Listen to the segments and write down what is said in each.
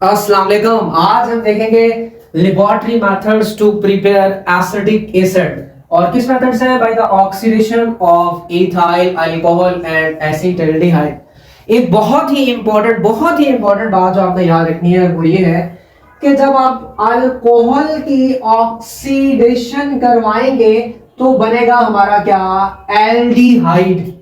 अस्सलाम वालेकुम। आज हम देखेंगे laboratory methods to prepare acetic acid. और किस मेथड से है भाई? The oxidation of ethyl alcohol and acetaldehyde. एक बहुत ही इंपॉर्टेंट बात जो आपने याद रखनी है वो ये है कि जब आप अल्कोहल की ऑक्सीडेशन करवाएंगे तो बनेगा हमारा क्या? एल्डिहाइड।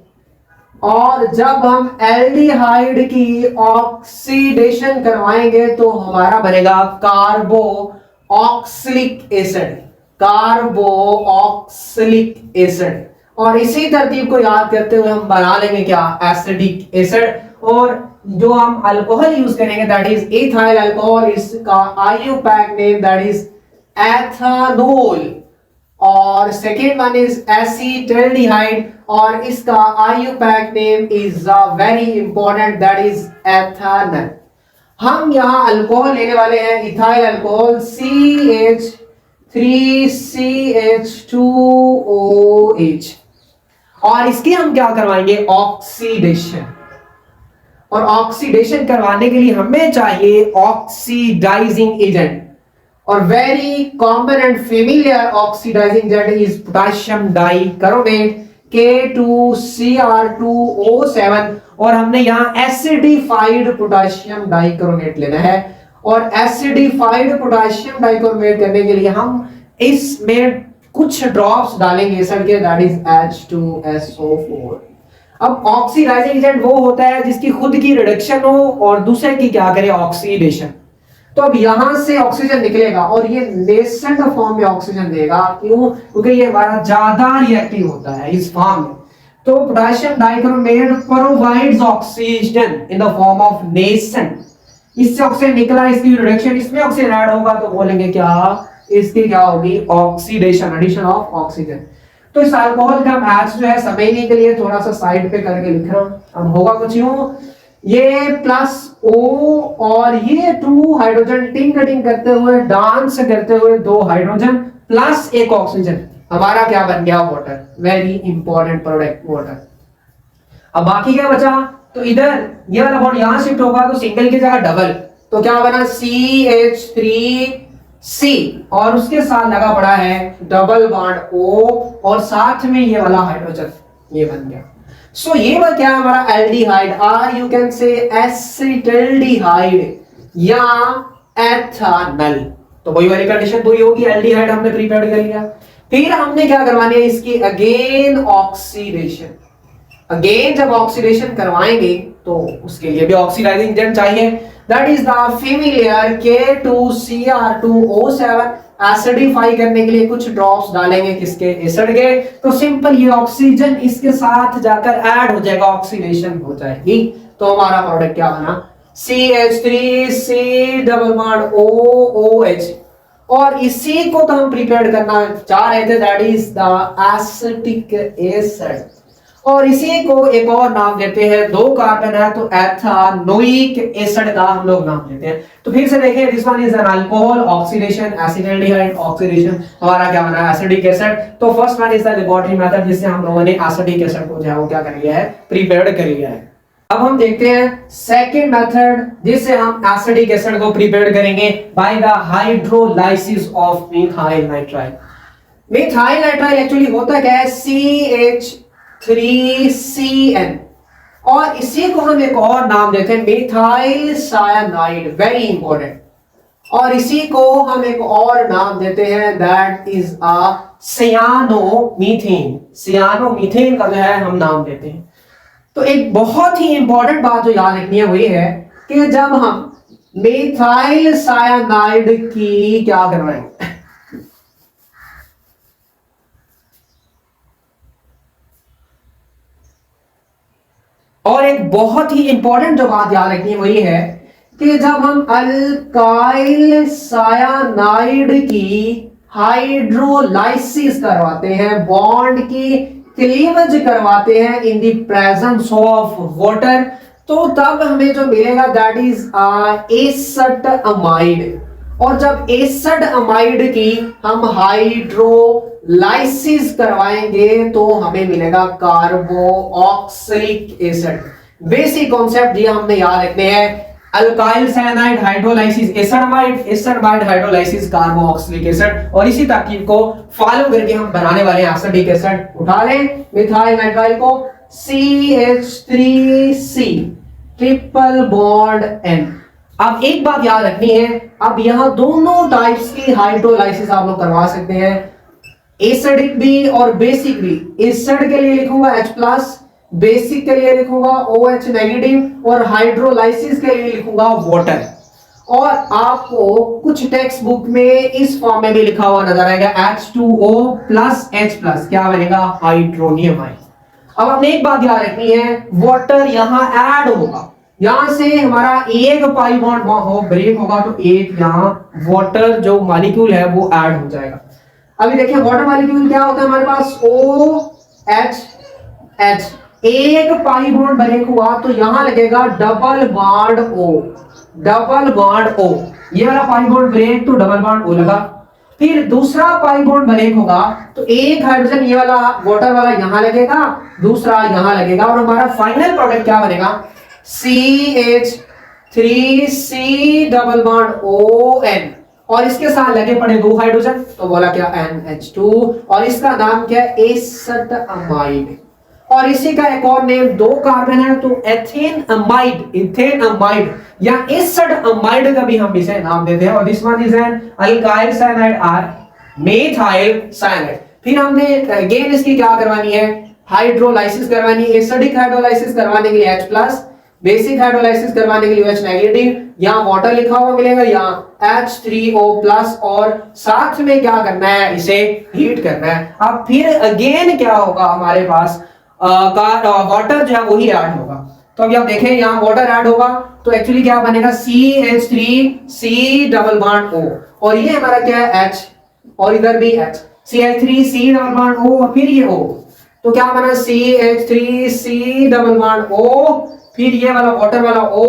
और जब हम एल्डिहाइड की ऑक्सीडेशन करवाएंगे तो हमारा बनेगा कार्बो ऑक्सिलिक एसिड। कार्बो ऑक्सिलिक एसिड। और इसी तरतीब को याद करते हुए हम बना लेंगे क्या? Acidic acid. और जो हम अल्कोहल यूज करेंगे दैट इज इथाइल अल्कोहल, इसका IUPAC name that is ethanol. और सेकेंड वन इज एसिटाल्डिहाइड और इसका IUPAC name is very important that is ethanal. हम यहां अल्कोहल लेने वाले हैं इथाइल अल्कोहल CH3CH2OH और इसकी हम क्या करवाएंगे? ऑक्सीडेशन। और ऑक्सीडेशन करवाने के लिए हमें चाहिए ऑक्सीडाइजिंग एजेंट। और very common and familiar oxidizing agent is potassium dichromate K2Cr2O7। और हमने यहां एसिडिफाइड पोटेशियम डाइक्रोमेट लेना है। और एसिडिफाइड पोटेशियम डाइक्रोमेट करने के लिए हम इसमें कुछ ड्रॉप्स डालेंगे एसिड के दैट इज H2SO4। अब ऑक्सीडाइजिंग एजेंट वो होता है जिसकी खुद की रिडक्शन हो और दूसरे की क्या करे? ऑक्सीडेशन। तो अब यहां से ऑक्सीजन निकलेगा और ये नेसेंट फॉर्म में ऑक्सीजन देगा। क्यों? क्योंकि ये हमारा ज्यादा रिएक्टिव होता है इस फॉर्म में। तो potassium dichromate provides oxygen in the form of nascent. इससे ऑक्सीजन निकला, इसकी रिडक्शन, इसमें ऑक्सीजन ऐड होगा तो बोलेंगे क्या? इसकी क्या होगी? Oxidation, addition of oxygen. तो इस अल्कोहल का मैच जो है समझने के लिए थोड़ा सा साइड पे करके लिख रहा हूं। अब होगा कुछ यूं, ये प्लस O और ये 2 हाइड्रोजन टिंग करते हुए डांस करते हुए 2 हाइड्रोजन प्लस एक ऑक्सीजन, हमारा क्या बन गया? Water. Very important product water. अब बाकी क्या बचा? तो इधर ये वाला बॉन्ड यहां शिफ्ट होगा तो सिंगल की जगह डबल, तो क्या बना? CH3C और उसके साथ लगा पड़ा है डबल बॉन्ड O और साथ में ये वाला हाइड्रोजन, ये बन गया। सो ये वो क्या है? हमारा aldehyde, or you can say acetaldehyde या एथानल। तो वही वाली कंडीशन पूरी होगी, एल्डिहाइड हमने प्रिपेयर कर लिया। फिर हमने क्या करवानी है? इसकी अगेन ऑक्सीडेशन। अगेन जब ऑक्सीडेशन करवाएंगे तो उसके लिए भी ऑक्सीडाइजिंग एजेंट चाहिए that is the familiar K2Cr2O7। Acidify करने के लिए कुछ ड्रॉप्स डालेंगे किसके? एसिड के। तो सिंपल ये ऑक्सीजन इसके साथ जाकर ऐड हो जाएगा, ऑक्सीडेशन हो जाएगी। तो हमारा प्रोडक्ट क्या बना? CH3C_OOH। और इसी को तो हम प्रिपेयर करना चाह रहे थे that is the acetic acid. और इसी को एक और नाम देते हैं, 2 कार्बन है तो एथानोइक एसिड का हम लोग नाम देते हैं। तो फिर से देखिए, this one is an alcohol oxidation, acetaldehyde oxidation, हमारा क्या बना? Acidic acid. तो first one is the laboratory method जिससे हम लोगों ने एसिडिक एसिड को जो है वो क्या कर लिया है? प्रिपेयर्ड कर लिया है। अब हम देखते हैं सेकंड मेथड जिससे हम एसिडिक एसिड को प्रिपेयर करेंगे by the hydrolysis of methyl nitrile. Methyl nitrile actually होता क्या है? CH3CN और इसी को हम एक और नाम देते हैं मिथाइल सायानाइड, वेरी इंपॉर्टेंट। और इसी को हम एक और नाम देते हैं दैट इज अ सियानोमीथेन। सियानोमीथेन का जो है हम नाम देते हैं। तो एक बहुत ही इंपॉर्टेंट बात जो याद रखनी है वही है कि जब हम मिथाइल सायानाइड की क्या करवाएंगे? और एक बहुत ही इंपॉर्टेंट जो बात याद रखनी है वही है कि जब हम अल्काइल सायानाइड की हाइड्रोलाइसिस करवाते हैं, बॉन्ड की क्लीवेज करवाते हैं in the presence of water, तो तब हमें जो मिलेगा दैट इज एसिड अमाइड। और जब एसिड अमाइड की हम हाइड्रोलाइसिस करवाएंगे तो हमें मिलेगा carboxylic acid. Basic concept ये हमने याद रखने हैं। Alkyl cyanide hydrolysis acid amide, acid amide hydrolysis carboxylic acid, और इसी तरकीब को फॉलो करके हम बनाने वाले हैं एसिडिक एसिड। उठा लें मिथाइल नाइट्राइल को CH3C ट्रिपल बॉन्ड N। अब एक बात याद रखनी है, अब यहां दोनों टाइप्स की हाइड्रोलाइसिस आप लोग करवा सकते हैं, एसिडिक भी और बेसिक भी। एसिड के लिए लिखूंगा H+, बेसिक के लिए लिखूंगा OH नेगेटिव, और हाइड्रोलाइसिस के लिए लिखूंगा वाटर। और आपको कुछ टेक्स्ट बुक में इस फॉर्म में भी लिखा हुआ नजर आएगा H2O प्लस H+, क्या बनेगा? Hydronium ion. अब हमने एक बात याद रखनी है, वाटर यहां ऐड होगा, यहां से हमारा एक पाई बॉन्ड हो ब्रेक होगा तो एक यहां वाटर जो मॉलिक्यूल है वो ऐड हो जाएगा। अभी देखिए वाटर मॉलिक्यूल क्या होता है हमारे पास, OH, एक पाई बॉन्ड ब्रेक हुआ तो यहां लगेगा double bond O, double bond O, ये वाला पाई बॉन्ड ब्रेक तो डबल बॉन्ड O लगा। फिर दूसरा पाई बॉन्ड ब्रेक होगा तो एक हाइड्रोजन ये वाला वाटर वाला यहां लगेगा, दूसरा यहां लगेगा, और हमारा फाइनल प्रोडक्ट क्या बनेगा? CH3C डबल बॉन्ड ON, और इसके साथ लगे पड़े दो हाइड्रोजन तो बोला क्या? NH2, और इसका नाम क्या है? एसिटामाइड। और इसी का एक और नेम, दो कार्बन है तो एथेन अमाइड, इथेन अमाइड या एसिटामाइड का भी हम इसे नाम देते हैं। और this one is an alkyl cyanide or methyl cyanide. फिर हमने अगेन इसकी क्या करवानी है? हाइड्रोलाइसिस करवानी है। एसिडिक हाइड्रोलाइसिस करवाने के लिए H+, बेसिक हाइड्रोलाइसिस करवाने के लिए OH नेगेटिव, यहाँ वाटर लिखा हुआ मिलेगा, यहाँ H3O+, और साथ में क्या करना है? इसे हीट करना है। अब फिर अगेन क्या होगा हमारे पास? वाटर जो है वही ऐड होगा। तो अभी आप देखें यहाँ वाटर ऐड होगा तो एक्चुअली क्या बनेगा? CH3C डबल बॉन्ड O, और ये हमारा क्या है? H, और इधर भी H, CH3C double bond O, और फिर ये O, तो क्या बना? CH3C डबल बॉन्ड O, फिर ये वाला वाटर वाला O,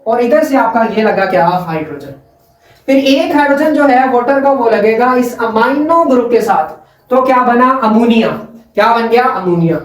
और इधर से आपका ये लगा क्या? हाइड्रोजन। फिर एक हाइड्रोजन जो है वाटर का वो लगेगा इस अमाइनो ग्रुप के साथ, तो क्या बना? अमोनिया। क्या बन गया? अमोनिया।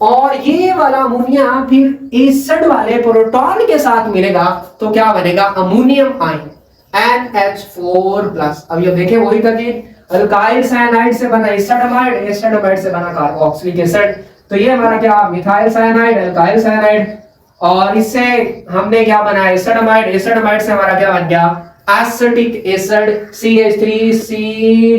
और ये वाला अमोनिया फिर एसिड वाले प्रोटॉन के साथ मिलेगा तो क्या बनेगा? Ammonium ion NH4+। अब ये देखें वही तरकीब, अल्काइल साइनाइड से बना एसिटामाइड, एसिटामाइड से बना कार्बोक्सिलिक एसिड, तो ये हमारा क्या? मिथाइल साइनाइड, अल्काइल साइनाइड, और इससे हमने क्या बनाया? एसिटामाइड, एसिटामाइड से हमारा क्या बन गया? Acetic acid CH3C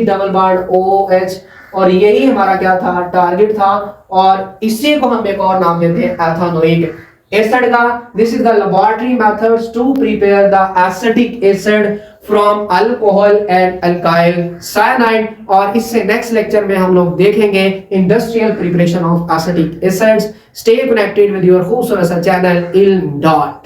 double bond OH, और यही हमारा क्या था? टारगेट था, और इसी को हम एक और नाम देते हैं एथेनोइक एसिड का। This is the laboratory methods to prepare the acetic acid from alcohol and alkyl cyanide, और इससे नेक्स्ट लेक्चर में हम लोग देखेंगे industrial preparation of acetic acids. Stay connected with your खूबसूरत चैनल इल्म डॉट।